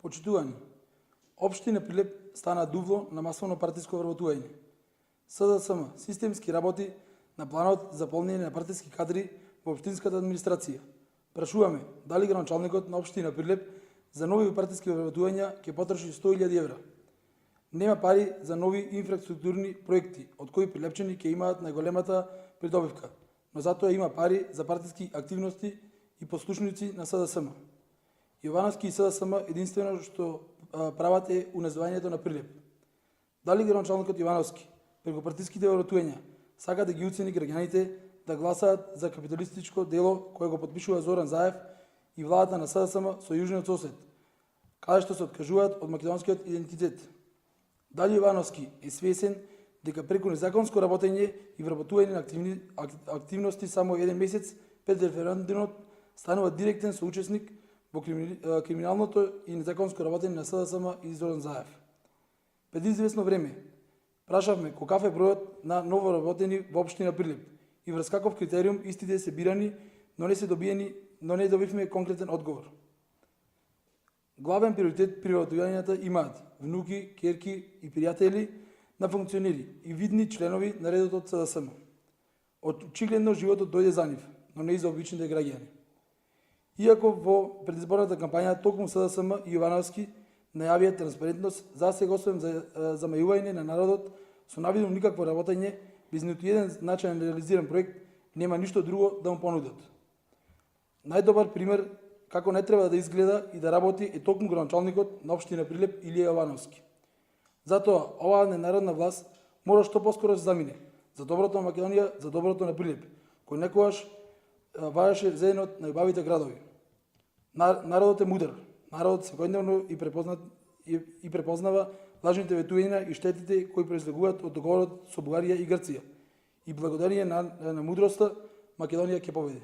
Почитувани, општина Прилеп стана дувло на масовно партиско вработување. СДСМ системски работи на планот за полнење на партиски кадри во општинската администрација. Прашуваме дали градоначалникот на општина Прилеп за нови партиски вработувања ќе потроши 100.000 евра. Нема пари за нови инфраструктурни проекти, од кои прилепчани ќе имаат најголемата придобивка, но затоа има пари за партиски активности и послушници на СДСМ. Јовановски и СДСМ единствено што прават е унезувањето на Прилеп. Дали градоначалникот Јовановски преку партиските вработувања сака да ги уцени граѓаните да гласаат за капиталистичко дело кое го потпишува Зоран Заев и владата на СДСМ со јужниот сосед, каде што се откажуваат од македонскиот идентитет? Дали Јовановски е свесен дека преку незаконско работење и вработување на активности само еден месец пред референдумот станува директен соучесник во криминалното и незаконско работење на СДСМ и Зоран Заев? Пред известно време прашавме каков е бројот на новоработени во општина Прилеп и врз каков критериум истите се бирани, но не добивме конкретен одговор. Главен приоритет при вработувањата имаат внуки, ќерки и пријатели на функционери и видни членови на редот од СДСМ. Очигледно животот дојде за нив, но не и за обичните граѓани. Иако во предизборната кампања токму СДСМ и Јовановски најавија транспарентност, за сега освен за замајување на народот со навидно никакво работење, без ниту еден значаен реализиран проект, нема ништо друго да му понудат. Најдобар пример како не треба да изгледа и да работи е токму градоначалникот на општина Прилеп Илија Јовановски. Затоа оваа ненародна власт мора што поскоро се замине за доброто на Македонија, за доброто на Прилеп, кој некогаш важеше за еден од најубавите градови. Народот е мудар, народот секојдневно и препознава лажните ветувања и штетите кои произлегуваат од договорот со Бугарија и Грција. И благодарение на мудроста Македонија ќе победи.